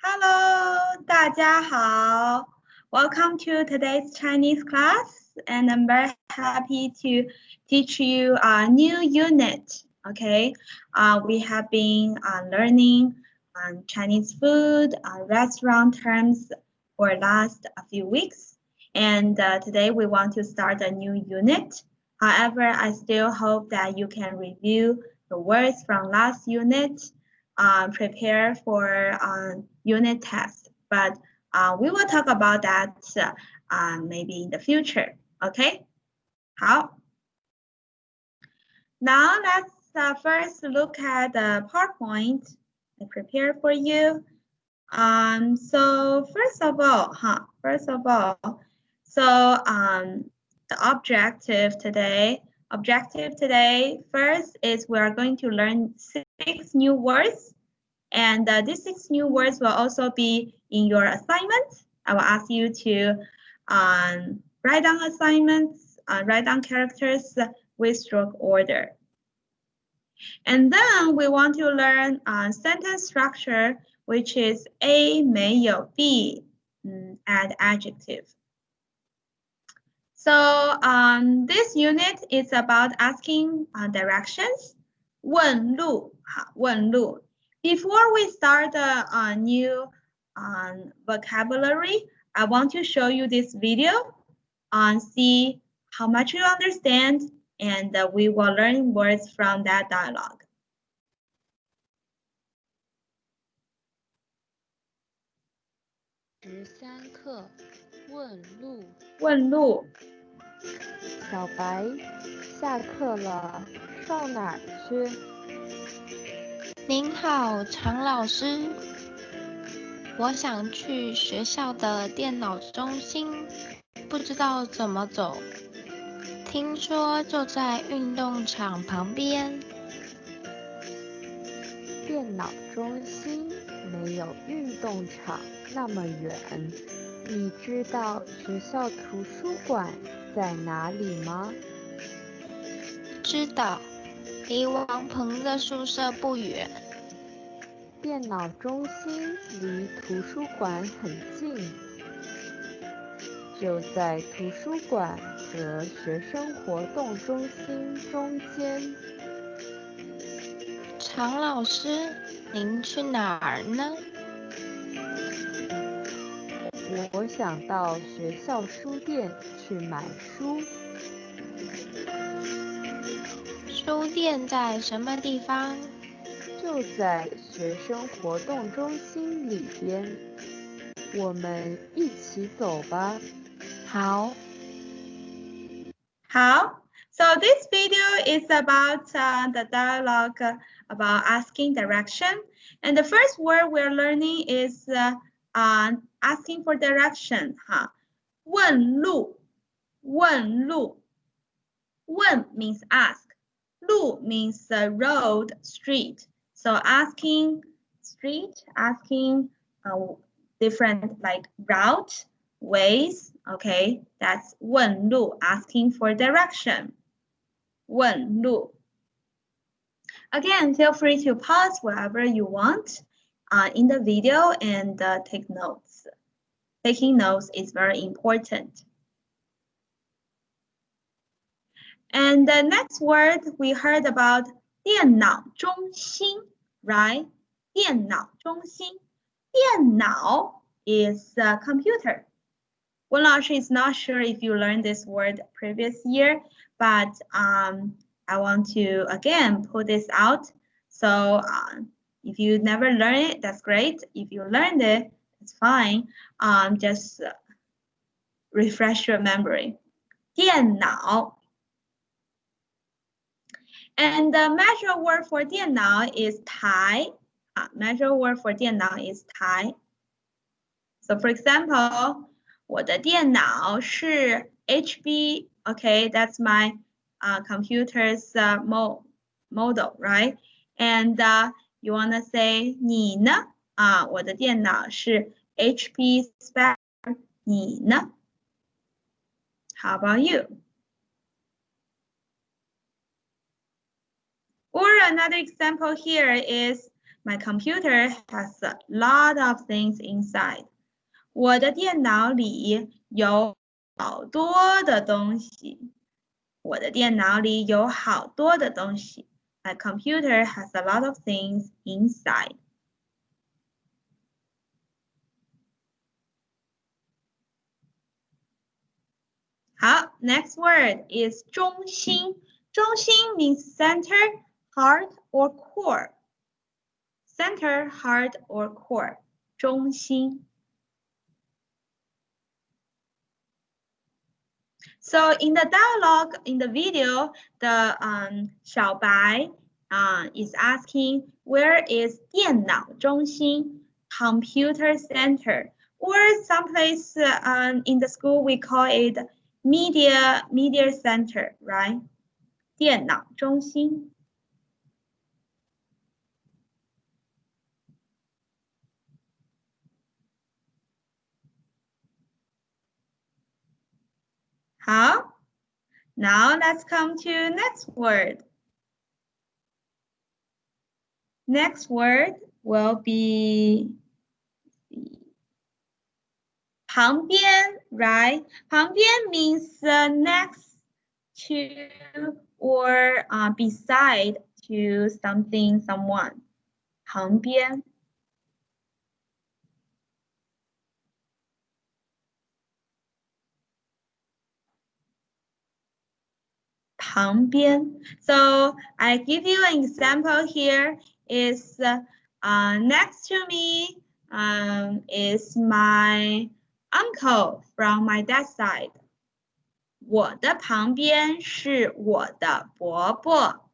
Hello, 大家好. Welcome to today's Chinese class, and I'm very happy to teach you a new unit. Okay, we have been learning Chinese food, restaurant terms for last a few weeks, and today we want to start a new unit. However, I still hope that you can review the words from last unit. Prepare for unit test, but we will talk about that maybe in the future. Okay? 好. Now let's first look at the PowerPoint I prepared for you. So first of all, the objective today first is we are going to learn 6 new words, and these 6 new words will also be in your assignments. I will ask you to write down assignments, write down characters with stroke order. And then we want to learn sentence structure, which is A 没有 B, add adjective. So this unit is about asking directions. 问路, 问路. Before we start a new vocabulary, I want to show you this video and see how much you understand, and we will learn words from that dialogue. 13课问路。问路。小白，下课了，上哪儿去？您好，常老师，我想去学校的电脑中心，不知道怎么走。听说就在运动场旁边。电脑中心没有运动场那么远。你知道学校图书馆在哪里吗？知道，离王鹏的宿舍不远。电脑中心离图书馆很近，就在图书馆和学生活动中心中间。常老师，您去哪儿呢？我想到学校书店去买书。书店在什么地方？就在学生活动中心里边。我们一起走吧。好。好. So this video is about the dialogue about asking direction. And the first word we're learning is asking for direction. 问路，问路。问 means ask. 路 means road, street. So asking street, asking different like route, ways. Okay, that's 问路, asking for direction. 问路. Again, feel free to pause wherever you want in the video and take notes. Taking notes is very important. And the next word we heard about 电脑中心, right? 电脑中心. 电脑 is a computer. Wen Laoshi is not sure if you learned this word previous year, but I want to again put this out. So if you never learned it, that's great. If you learned it, it's fine. Just refresh your memory. 电脑. And the measure word for 电脑 is 台. Measure word for 电脑 is 台. So for example, 我的电脑是 HB. Okay, that's my computer's model, right? And you want to say 你呢? 我的电脑是 HP spec. 你呢? How about you? Or another example here is My computer has a lot of things inside. 我的电脑里有好多的东西。我的电脑里有好多的东西。My computer has a lot of things inside. 好 next word is 中心。中心 means center, heart, or core. Center, heart, or core. 中心。So in the dialogue, in the video, the 小白 is asking, where is 电脑中心 computer center? Or someplace in the school we call it media center, right? 电脑中心。好 Now let's come to next word. Next word will be 旁边 right? 旁边 means next to or beside to something, someone. 旁边。旁边。So I give you an example here. Is next to me is my uncle from my dad's side. 我的旁边是我的伯伯。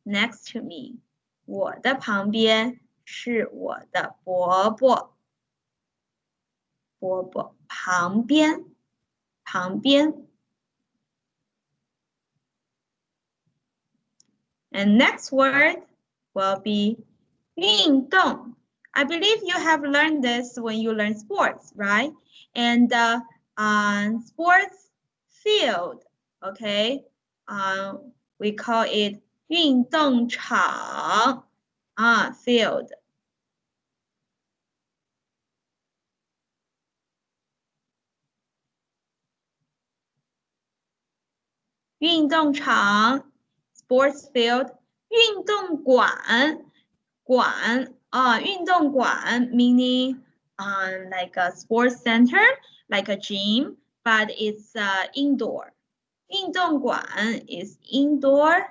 Next to me. 我的旁边是我的伯伯。伯伯旁边，旁边。And next word will be 运动. I believe you have learned this when you learn sports, right? And sports field, okay? We call it 运动场 field. 运动场 sports field, 运动馆运动馆 meaning like a sports center, like a gym, but it's indoor. 运动馆 is indoor.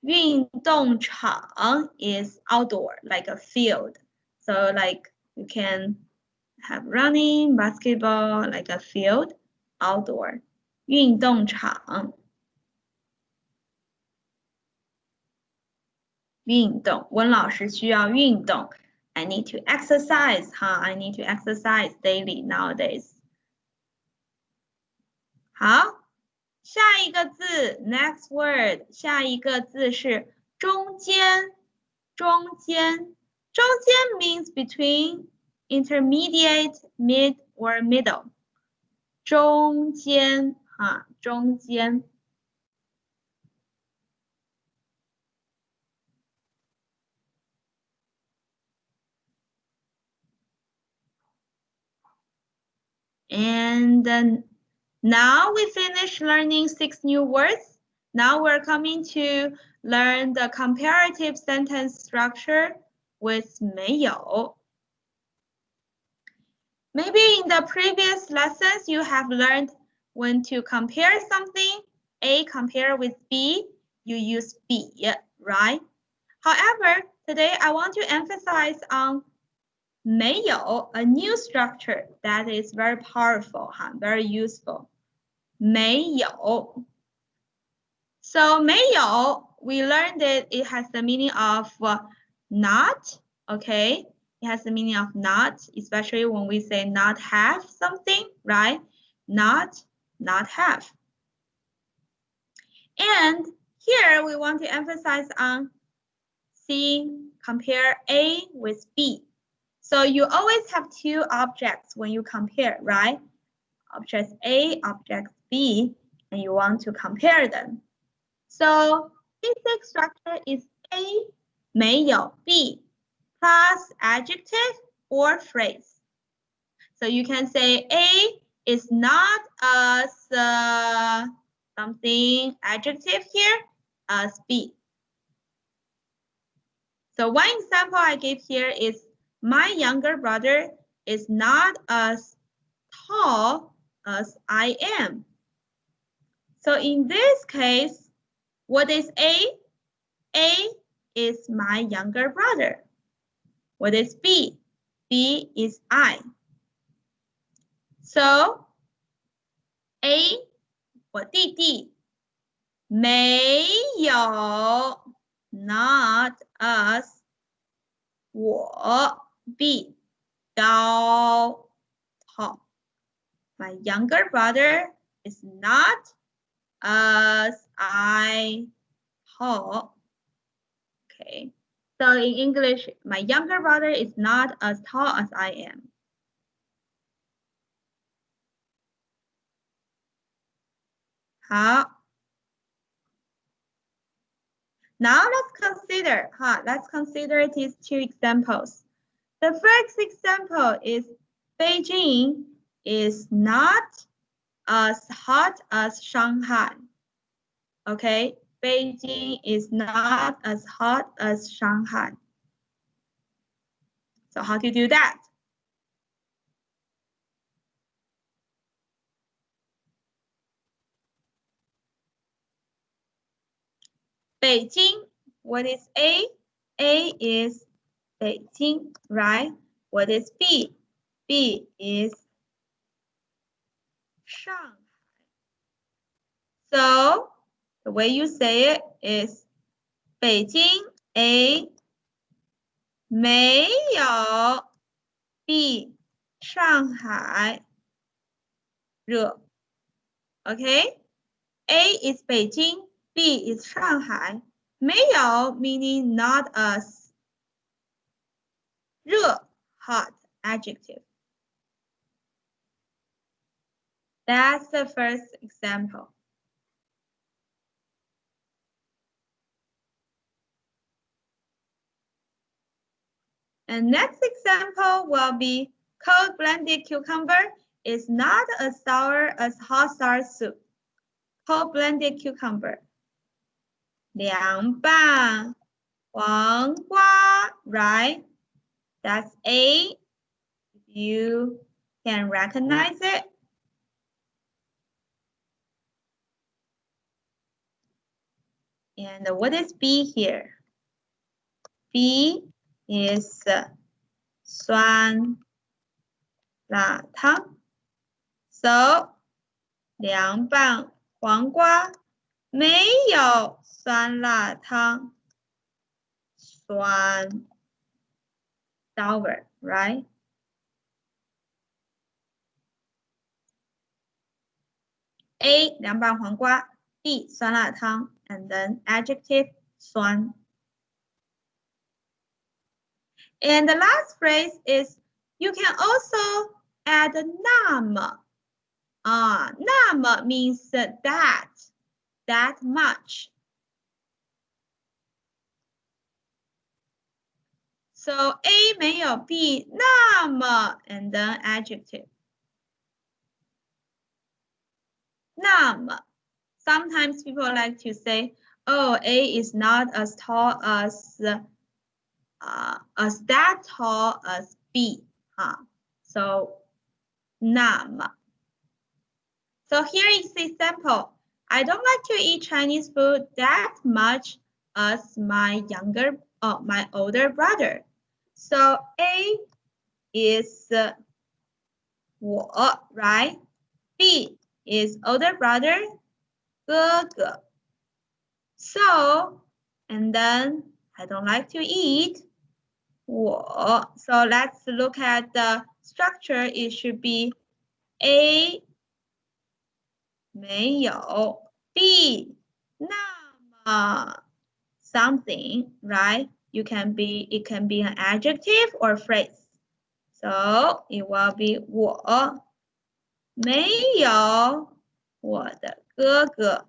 运动场 is outdoor, like a field. So like you can have running, basketball, like a field, outdoor. 运动场。运动，温老师需要运动。I need to exercise, I need to exercise daily nowadays. 好，下一个字 ，next word， 下一个字是中间，中间，中间 means between, intermediate, mid or middle. 中间，中间。And then now we finish learning 6 new words. Now we're coming to learn the comparative sentence structure with 没有. Maybe in the previous lessons you have learned when to compare something, A compare with B, you use B, right? However, today I want to emphasize on 没有, a new structure that is very powerful, very useful. 没有. So 没有, we learned it has the meaning of not, okay? It has the meaning of not, especially when we say not have something, right? Not have. And here we want to emphasize on seeing, compare A with B. So you always have two objects when you compare, right? Object A, object B, and you want to compare them. So basic structure is A 没有 B plus adjective or phrase. So you can say A is not as something adjective here as B. So one example I give here is my younger brother is not as tall as I am. So in this case, what is A? A is my younger brother. What is B? B is I. So A 我弟弟没有 not as 我 B 高 tall. My younger brother is not as I tall. Okay. So in English, my younger brother is not as tall as I am. Now let's consider these two examples. The first example is Beijing is not as hot as Shanghai. Okay, Beijing is not as hot as Shanghai. So how to do that? Beijing, what is A? A is Beijing, right? What is B? B is Shanghai. So the way you say it is 北京 A 没有 B 上海热。Okay? A is 北京 B is 上海。没有 meaning not as 热 hot adjective. That's the first example. And next example will be cold blended cucumber is not as sour as hot sour soup. Cold blended cucumber. 凉拌黄瓜, right? That's A. You can recognize it. And what is B here? B is 酸辣汤. So 凉拌黄瓜没有酸辣汤，酸 sour, right? A 凉拌黄瓜 B 酸辣汤 and then adjective 酸. And the last phrase is you can also add 那么. 那么 means that much. So A 没有 B 那么 and then adjective. 那么 sometimes people like to say, oh, A is not as tall as that tall as B. So 那么. So here is the example. I don't like to eat Chinese food that much as my older brother. So A is 我, right? B is older brother, 哥哥. So, and then I don't like to eat 我. So let's look at the structure. It should be A 没有 B 那么 something, right? It can be an adjective or phrase. So it will be 我没有我的哥哥,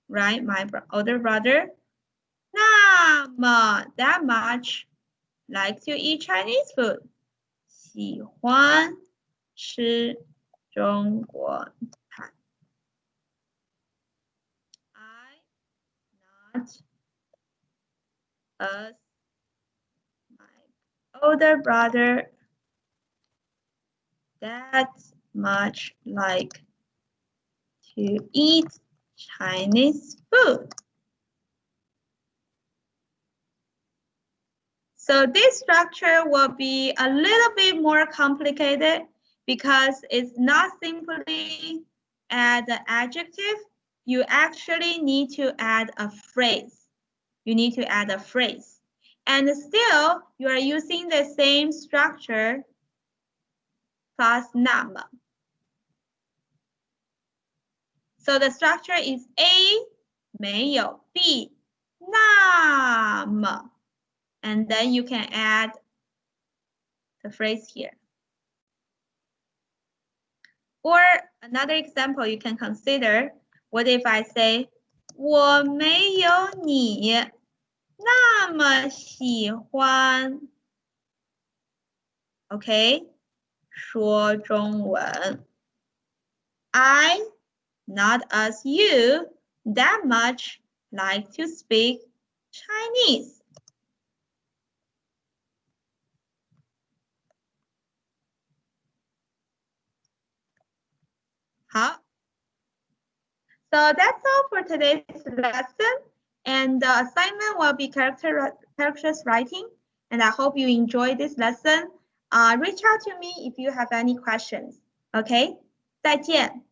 right? My older brother 那 that much like to eat Chinese food. 喜欢吃中国菜。I not as my older brother that much like to eat Chinese food. So this structure will be a little bit more complicated because it's not simply add the adjective. You actually need to add a phrase. You need to add a phrase. And still, you are using the same structure plus 那么. So the structure is A 没有 B 那么. And then you can add the phrase here. Or another example you can consider, what if I say 我没有你那么喜欢 Okay, 说中文 I, not as you, that much like to speak Chinese. So that's all for today's lesson. And the assignment will be characters writing. And I hope you enjoyed this lesson. Reach out to me if you have any questions. Okay? 再见。